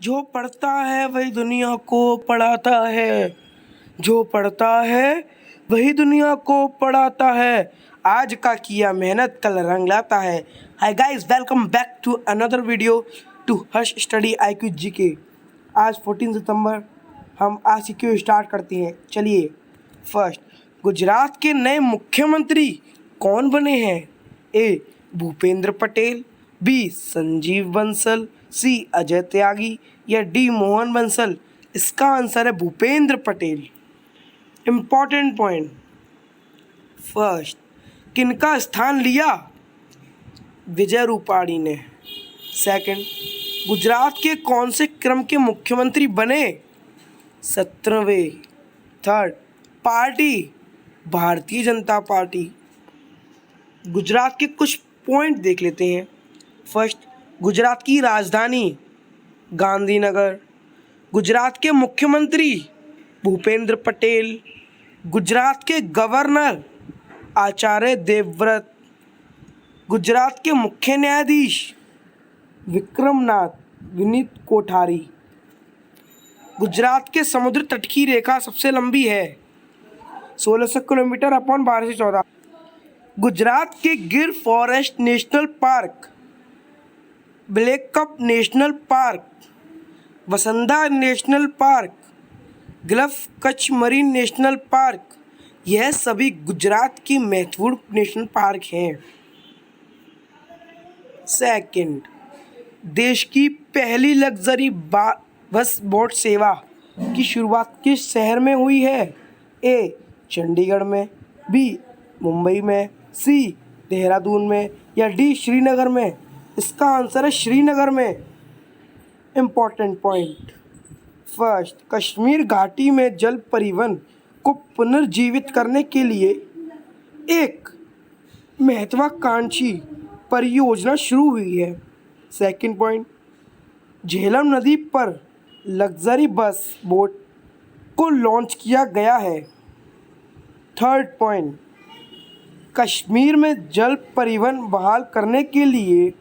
जो पढ़ता है वही दुनिया को पढ़ाता है। जो पढ़ता है वही दुनिया को पढ़ाता है। आज का किया मेहनत कल रंग लाता है। Hi guys, welcome back to another video to Harsh study IQ GK। आज 14 सितंबर हम IQ स्टार्ट करते हैं। चलिए, फर्स्ट, गुजरात के नए मुख्यमंत्री कौन बने हैं? ए भूपेंद्र पटेल, बी संजीव बंसल, सी अजय त्यागी या डी मोहन बंसल। इसका आंसर है Bhupendra Patel. Important point, first, किनका स्थान लिया? विजय रूपाणी ने। सेकंड, गुजरात के कौन से क्रम के मुख्यमंत्री बने? 17वें। Third, party Bharatiya Janata party. Gujarat के कुछ पॉइंट देख लेते हैं। फर्स्ट, गुजरात की राजधानी गांधीनगर। गुजरात के मुख्यमंत्री भूपेंद्र पटेल। गुजरात के गवर्नर आचार्य देवव्रत। गुजरात के मुख्य न्यायाधीश विक्रमनाथ विनीत कोठारी। गुजरात के समुद्र तट की रेखा सबसे लंबी है 1600 किलोमीटर अपॉन 12 से 14। गुजरात के Gir forest national park, blackbuck national park, वसंधा national park, gulf Kutch marine national park, यह सभी गुजरात की महत्वपूर्ण नेशनल पार्क हैं। सेकंड, देश की पहली लग्जरी बस बोट सेवा की शुरुआत किस शहर में हुई है? ए चंडीगढ़ में, बी मुंबई में, सी देहरादून में या डी श्रीनगर में। इसका आंसर है श्रीनगर में। इम्पॉर्टेंट पॉइंट, फर्स्ट, कश्मीर घाटी में जल परिवहन को पुनर्जीवित करने के लिए एक महत्वाकांक्षी परियोजना शुरू हुई है। सेकंड पॉइंट, झेलम नदी पर लग्जरी बस बोट को लॉन्च किया गया है। थर्ड पॉइंट, कश्मीर में जल परिवहन बहाल करने के लिए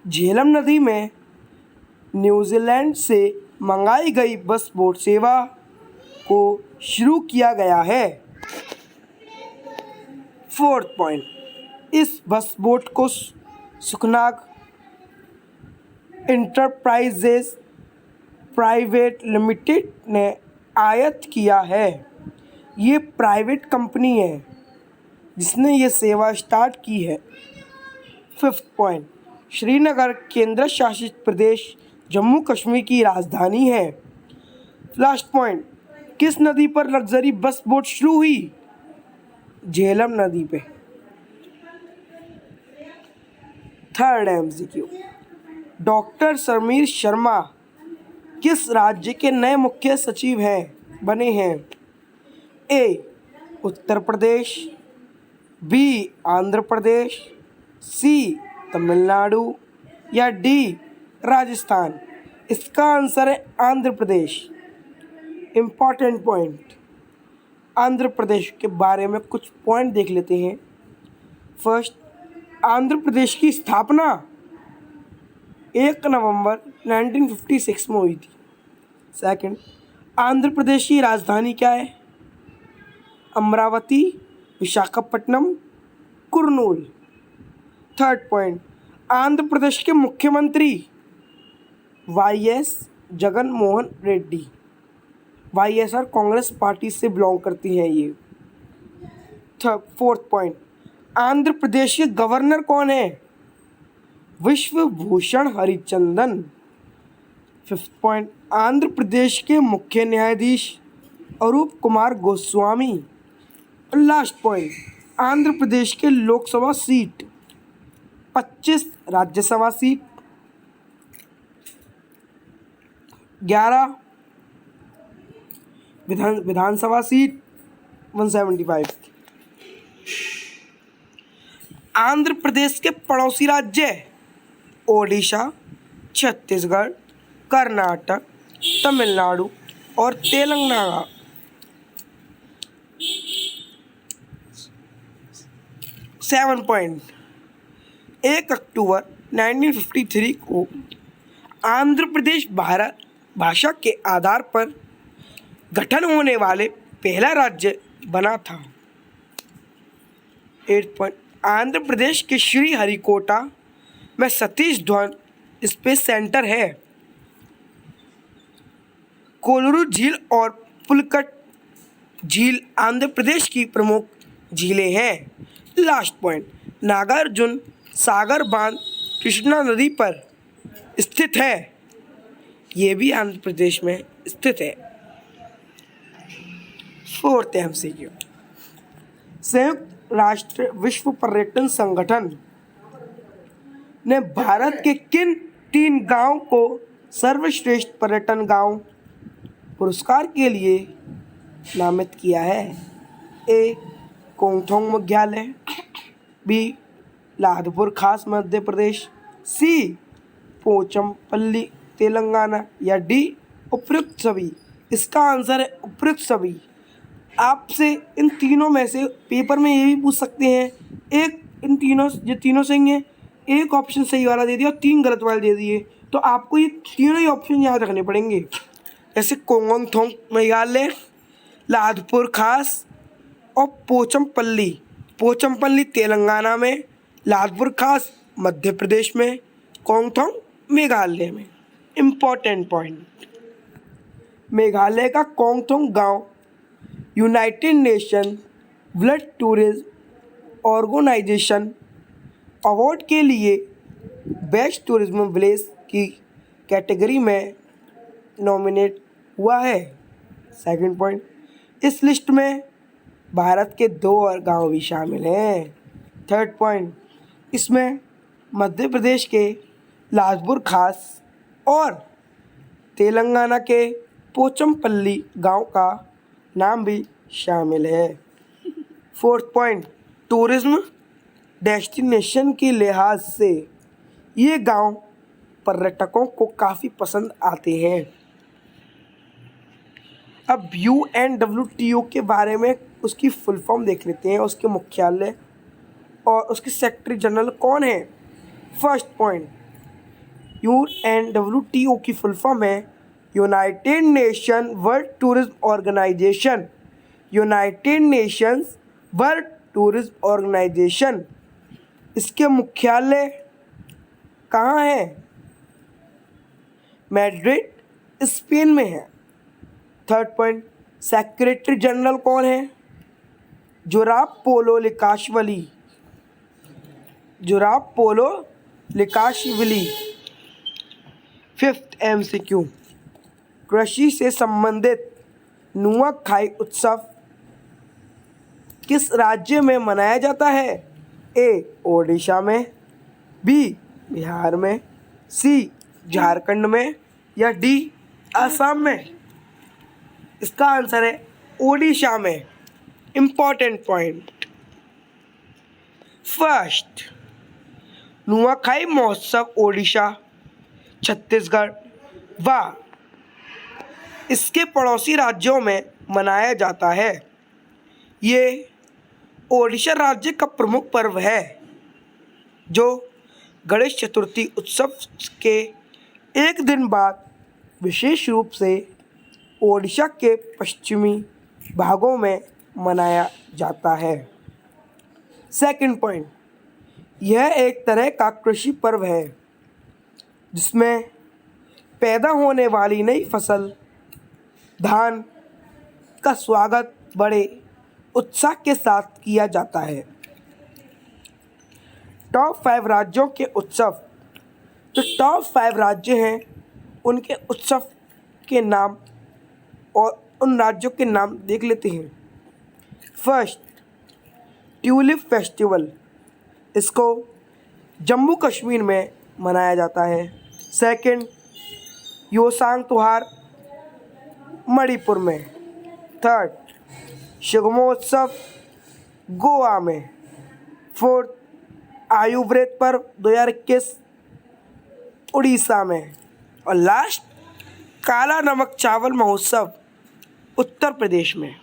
झेलम नदी में न्यूजीलैंड से मंगाई गई बस बोट सेवा को शुरू किया गया है। फोर्थ पॉइंट, इस बस बोट को सुखनाग इंटरप्राइजेज प्राइवेट लिमिटेड ने आयात किया है। ये प्राइवेट कंपनी है जिसने ये सेवा स्टार्ट की है। फिफ्थ पॉइंट, श्रीनगर केंद्र शासित प्रदेश जम्मू कश्मीर की राजधानी है। लास्ट पॉइंट, किस नदी पर लग्जरी बस बोट शुरू हुई? झेलम नदी पे। Third MCQ, doctor Sameer Sharma किस राज्य के नए मुख्य सचिव बने हैं? ए उत्तर प्रदेश, बी आंध्र प्रदेश, सी तमिलनाडु या डी राजस्थान। इसका आंसर है आंध्र प्रदेश। इम्पॉर्टेंट पॉइंट, आंध्र प्रदेश के बारे में कुछ पॉइंट देख लेते हैं। फर्स्ट, आंध्र प्रदेश की स्थापना 1 नवंबर 1956 में हुई थी। सेकंड, आंध्र प्रदेश की राजधानी क्या है? अमरावती, विशाखापट्टनम, कुर्नूल। थर्ड पॉइंट, आंध्र प्रदेश के मुख्यमंत्री YS Jagan Mohan Reddy. YSR Congress party से बिलोंग करती हैं ये। फोर्थ पॉइंट, आंध्र प्रदेश के गवर्नर कौन है? विश्वभूषण हरिचंदन। फिफ्थ पॉइंट, आंध्र प्रदेश के मुख्य न्यायाधीश अरूप कुमार गोस्वामी। लास्ट पॉइंट, आंध्र प्रदेश के लोकसभा सीट 25, राज्यसभा सीट 11, विधानसभा सीट 175। आंध्र प्रदेश के पड़ोसी राज्य ओडिशा, छत्तीसगढ़, कर्नाटक, तमिलनाडु और तेलंगाना। 7 पॉइंट, 1 अक्टूबर 1953 को आंध्र प्रदेश भारत भाषा के आधार पर गठन होने वाले पहला राज्य बना था। 8 पॉइंट, आंध्र प्रदेश के श्री हरिकोटा में सतीश धवन स्पेस सेंटर है। कोलरू झील और पुलकट झील आंध्र प्रदेश की प्रमुख झीलें हैं। लास्ट पॉइंट, नागार्जुन सागर बांध कृष्णा नदी पर स्थित है। ये भी आंध्र प्रदेश में स्थित है। 4th MCQ, संयुक्त राष्ट्र विश्व पर्यटन संगठन ने भारत के किन 3 गांव को सर्वश्रेष्ठ पर्यटन गांव पुरस्कार के लिए नामित किया है? ए. कोंगथोंग मुख्यालय, बी. लाधपुर खास मध्य प्रदेश, सी. पोचमपल्ली तेलंगाना, या डी. उपयुक्त सभी। इसका आंसर है उपयुक्त सभी। आपसे इन तीनों में से पेपर में ये भी पूछ सकते हैं, एक इन तीनों जो तीनों सही हैं, एक ऑप्शन सही वाला दे दिया और 3 गलत वाले दे दिए, तो आपको ये तीनों ही ऑप्शन याद रखने पड़ेंगे। जैसे कोंगथोंग मेघालय, लाधपुर खास और पोचमपल्ली तेलंगाना में, लाधपुर खास मध्य प्रदेश में, कोंगथोंग मेघालय में। इम्पोर्टेंट पॉइंट, मेघालय का कोंगथोंग गांव United Nation World Tourism Organization award के लिए बेस्ट टूरिज्म विलेज की कैटेगरी में नॉमिनेट हुआ है। सेकंड पॉइंट, इस लिस्ट में भारत के 2 और गांव भी शामिल हैं। थर्ड पॉइंट, इसमें मध्य प्रदेश के लाधपुर खास और तेलंगाना के पोचमपल्ली गांव का नाम भी शामिल है। 4th पॉइंट, टूरिज्म डेस्टिनेशन के लिहाज से ये गांव पर्यटकों को काफ़ी पसंद आते हैं। अब UNWTO के बारे में उसकी फुल फॉर्म देख लेते हैं, उसके मुख्यालय और उसके सेक्रेटरी जनरल कौन है। फर्स्ट पॉइंट, UNWTO की फुल फॉर्म है United Nation World Tourism Organization. United Nations World Tourism Organization. इसके मुख्यालय कहाँ है? मैड्रिड, स्पेन में है। थर्ड पॉइंट, सेक्रेटरी जनरल कौन है? जोराब पोलो लिकाशविली। 5th MCQ, कृषि से संबंधित नुआखाई उत्सव किस राज्य में मनाया जाता है? ए. ओडिशा में, बी. बिहार में, सी. झारखंड में, या डी. असम में। इसका आंसर है ओडिशा में। इम्पॉर्टेंट पॉइंट, फर्स्ट, नुआखाई महोत्सव ओडिशा, छत्तीसगढ़ व इसके पड़ोसी राज्यों में मनाया जाता है। ये ओडिशा राज्य का प्रमुख पर्व है जो गणेश चतुर्थी उत्सव के एक दिन बाद विशेष रूप से ओडिशा के पश्चिमी भागों में मनाया जाता है। सेकंड पॉइंट, यह एक तरह का कृषि पर्व है जिसमें पैदा होने वाली नई फसल धान का स्वागत बड़े उत्साह के साथ किया जाता है। टॉप 5 राज्यों के उत्सव, तो टॉप 5 राज्य हैं उनके उत्सव के नाम और उन राज्यों के नाम देख लेते हैं। फर्स्ट, ट्यूलिप फेस्टिवल, इसको जम्मू कश्मीर में मनाया जाता है। सेकंड, योसांग त्योहार मणिपुर में। थर्ड, शिग्मोत्सव गोवा में। फोर्थ, आयु व्रत पर्व 2021 उड़ीसा में। और लास्ट, काला नमक चावल महोत्सव उत्तर प्रदेश में।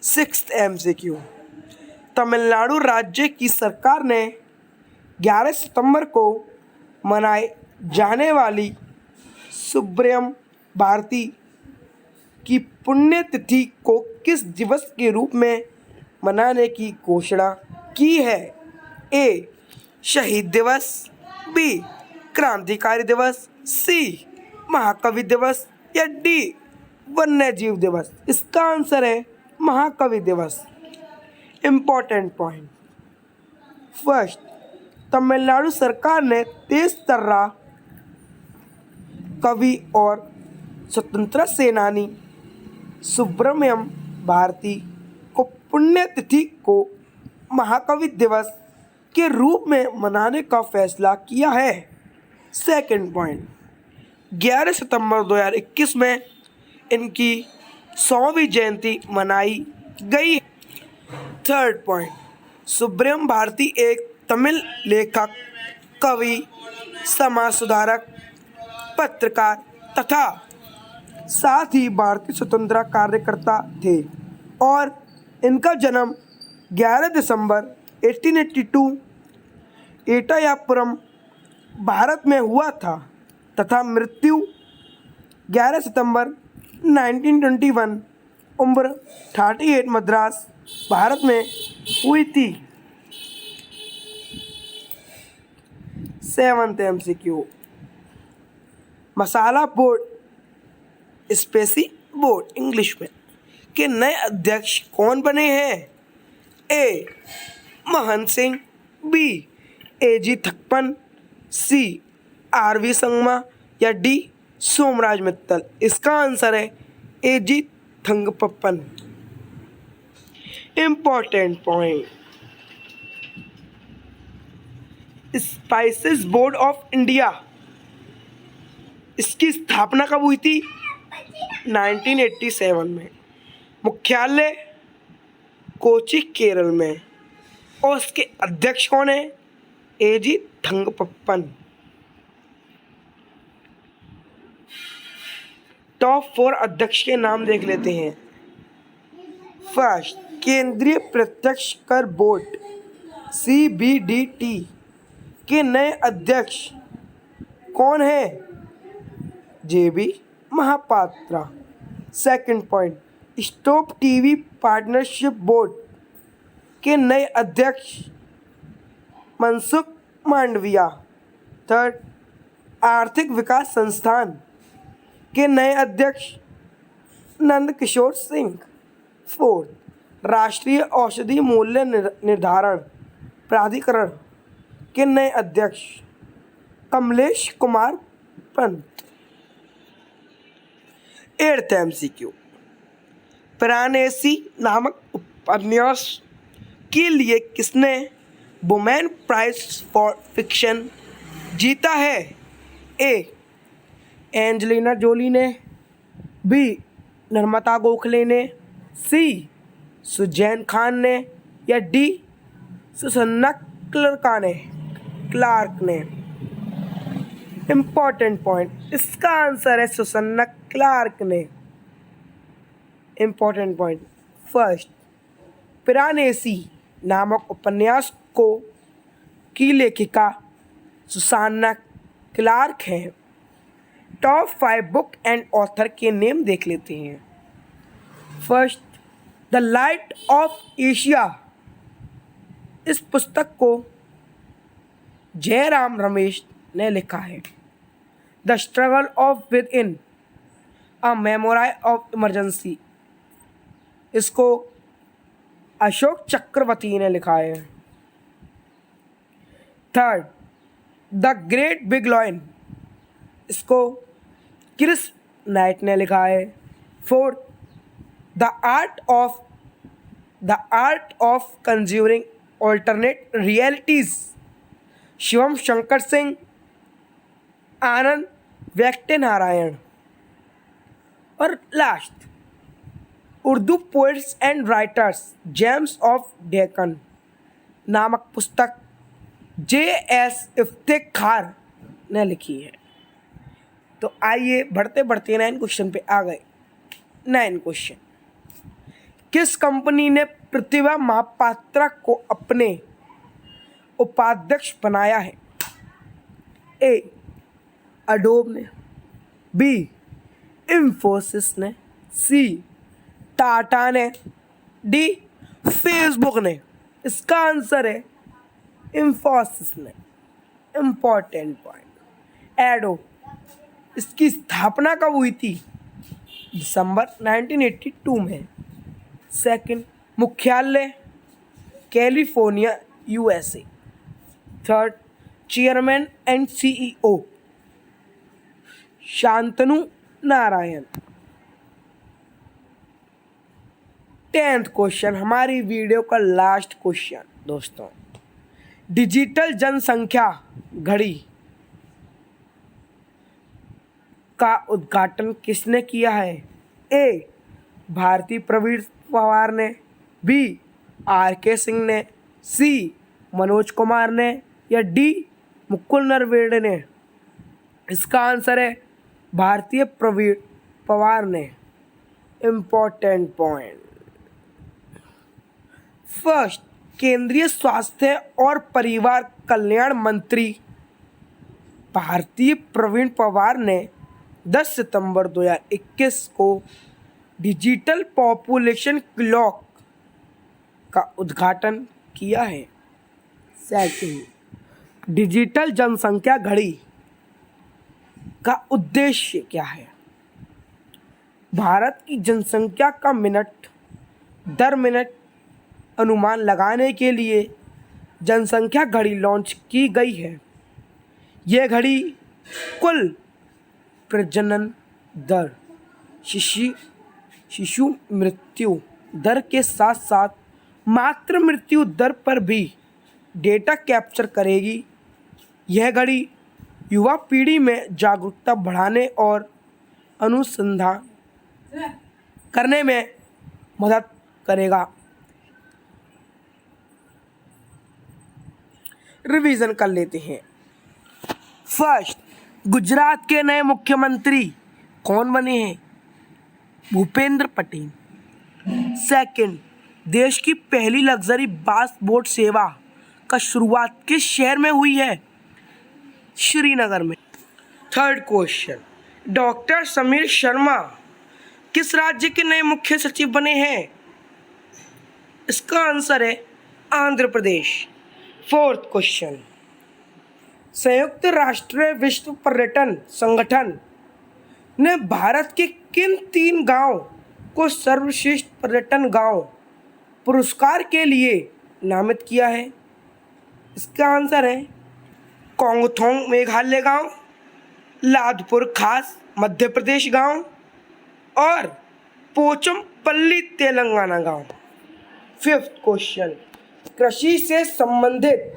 6th MCQ, तमिलनाडु राज्य की सरकार ने 11 सितंबर को मनाए जाने वाली सुब्रह्मण्यम भारती की पुण्यतिथि को किस दिवस के रूप में मनाने की घोषणा की है? ए शहीद दिवस, बी क्रांतिकारी दिवस, सी महाकवि दिवस या डी वन्य जीव दिवस। इसका आंसर है महाकवि दिवस। Important point. फर्स्ट, तमिलनाडु सरकार ने तेज तर्रा कवि और स्वतंत्रता सेनानी सुब्रह्मण्यम भारती को पुण्यतिथि को महाकवि दिवस के रूप में मनाने का फैसला किया है। सेकंड पॉइंट, 11 सितंबर 2021 में इनकी 100वीं जयंती मनाई गई। थर्ड पॉइंट, सुब्रह्मण्यम भारती एक तमिल लेखक, कवि, समाज सुधारक, पत्रकार तथा साथ ही भारतीय स्वतंत्रता कार्यकर्ता थे और इनका जन्म 11 दिसंबर 1882 एटायापुरम भारत में हुआ था तथा मृत्यु 11 सितंबर 1921 उम्र 38 मद्रास भारत में हुई थी। 7th MCQ, masala board spices board English में के नए अध्यक्ष कौन बने हैं? A Mahant Singh, B AG Thangappan, C RV Sangma या डी सोमराज मित्तल। इसका आंसर है AG Thangappan. Important point, spices board of India, इसकी स्थापना कब हुई थी? 1987 में। मुख्यालय कोची केरल में और इसके अध्यक्ष कौन है? AG थंगपपन। टॉप 4 अध्यक्ष के नाम देख लेते हैं। फर्स्ट, केंद्रीय प्रत्यक्ष कर बोर्ड CBDT के नए अध्यक्ष कौन है? JB Mohapatra. Second point, stop TV partnership board के नए अध्यक्ष मनसुख मांडविया। थर्ड, आर्थिक विकास संस्थान के नए अध्यक्ष नंद किशोर सिंह। फोर्थ, राष्ट्रीय औषधि मूल्य निर्धारण प्राधिकरण के नए अध्यक्ष कमलेश कुमार पंत। 8th MCQ, पिरानेसी नामक उपन्यास के लिए किसने वुमेन प्राइज फॉर फिक्शन जीता है? ए एंजेलिना जोली ने, बी नर्मदा गोखले ने, सी सुजैन खान ने या डी सुसन्ना क्लार्क ने। इम्पोर्टेंट पॉइंट, इसका आंसर है सुसन्ना क्लार्क ने। इम्पोर्टेंट पॉइंट, फर्स्ट, पिरानेसी नामक उपन्यास को की लेखिका सुसन्ना क्लार्क हैं। टॉप 5 बुक एंड ऑथर के नेम देख लेते हैं। First, the light of Asia, इस पुस्तक को जयराम रमेश ने लिखा है। The struggle of with in, a memory of emergency, इसको अशोक चक्रवर्ती ने लिखा है। Third, the great big lion, इसको क्रिस नाइट ने लिखा है। Fourth, the art of conjuring alternate realities, Shivam Shankar Singh, Anand व्यक्तिनारायण। और last, Urdu poets and writers gems of Deccan नामक पुस्तक JS इफ्तिखार ने लिखी है। तो आइए बढ़ते बढ़ते 9 क्वेश्चन पे आ गए। 9 क्वेश्चन, किस कंपनी ने प्रतिभा महापात्रा को अपने उपाध्यक्ष बनाया है? ए अडोब ने, बी इंफोसिस ने, सी टाटा ने, डी फेसबुक ने। इसका आंसर है इंफोसिस ने। इम्पॉर्टेंट पॉइंट, एडोब, इसकी स्थापना कब हुई थी? दिसंबर 1982 में। सेकंड, मुख्यालय California USA. Third, chairman and CEO Shantanu Narayan. 10th question, हमारी वीडियो का लास्ट क्वेश्चन दोस्तों, डिजिटल जनसंख्या घड़ी का उद्घाटन किसने किया है? ए भारती प्रवीण पवार ने, बी आर.के. सिंह ने, सी मनोज कुमार ने, या डी मुकुल नरवेड़े ने। इसका आंसर है भारतीय प्रवीण पवार ने। इम्पोर्टेंट पॉइंट, फर्स्ट, केंद्रीय स्वास्थ्य और परिवार कल्याण मंत्री भारतीय प्रवीण पवार ने 10 सितंबर 2021 को डिजिटल पॉपुलेशन क्लॉक का उद्घाटन किया है। सेकंड, डिजिटल जनसंख्या घड़ी का उद्देश्य क्या है? भारत की जनसंख्या का मिनट दर मिनट अनुमान लगाने के लिए जनसंख्या घड़ी लॉन्च की गई है। यह घड़ी कुल प्रजनन दर, शिशु मृत्यु दर के साथ साथ मातृ मृत्यु दर पर भी डेटा कैप्चर करेगी। यह घड़ी युवा पीढ़ी में जागरूकता बढ़ाने और अनुसंधान करने में मदद करेगा। रिवीजन कर लेते हैं। फर्स्ट, गुजरात के नए मुख्यमंत्री कौन बने हैं? भूपेंद्र पटेल। सेकंड, देश की पहली लग्जरी बस बोट सेवा का शुरुआत किस शहर में हुई है? श्रीनगर में। Third question, doctor Sameer Sharma किस राज्य के नए मुख्य सचिव बने हैं? इसका आंसर है आंध्र प्रदेश। फोर्थ क्वेश्चन, संयुक्त राष्ट्र विश्व पर्यटन संगठन ने भारत के किन 3 गांव को सर्वश्रेष्ठ पर्यटन गांव पुरस्कार के लिए नामित किया है? इसका आंसर है कोंगथोंग मेघालय गांव, लादपुर खास मध्य प्रदेश गांव और पोचमपल्ली तेलंगाना गांव। फिफ्थ क्वेश्चन, कृषि से संबंधित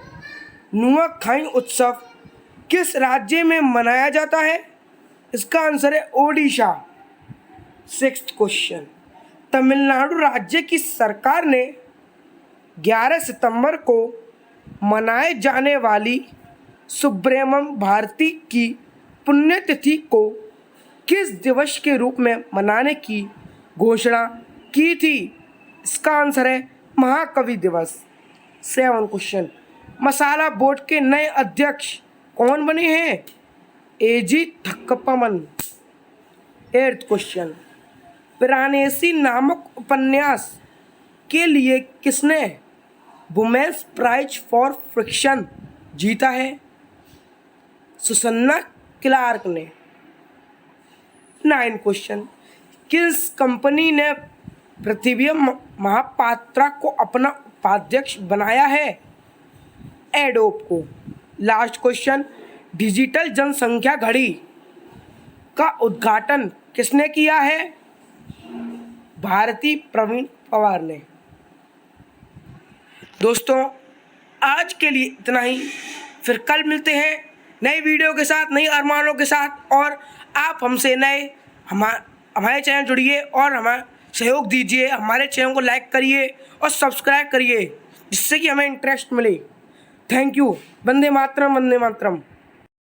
नुआखाई उत्सव किस राज्य में मनाया जाता है? इसका आंसर है ओडिशा। सिक्स्थ क्वेश्चन, तमिलनाडु राज्य की सरकार ने 11 सितंबर को मनाए जाने वाली सुब्रमण्यम भारती की पुण्यतिथि को किस दिवस के रूप में मनाने की घोषणा की थी? इसका आंसर है महाकवि दिवस। 7 क्वेश्चन, मसाला बोर्ड के नए अध्यक्ष कौन बने हैं? एजी थक्कप्पमन। 8th क्वेश्चन, पिरानेसी नामक उपन्यास के लिए किसने वुमेन्स प्राइज फॉर फिक्शन जीता है? सुसन्ना क्लार्क ने। 9th क्वेश्चन, किस कंपनी ने पृथ्वी महापात्रा को अपना उपाध्यक्ष बनाया है? एडोब को। लास्ट क्वेश्चन, डिजिटल जनसंख्या घड़ी का उद्घाटन किसने किया है? भारती प्रवीण पवार ने। दोस्तों, आज के लिए इतना ही। फिर कल मिलते हैं नई वीडियो के साथ, नई अरमानों के साथ। और आप हमसे नए हमारे चैनल जुड़िए और हमारा सहयोग दीजिए। हमारे चैनल को लाइक करिए और सब्सक्राइब करिए, जिससे कि हमें इंटरेस्ट मिले। Thank you. वंदे मातरम, वंदे मातरम।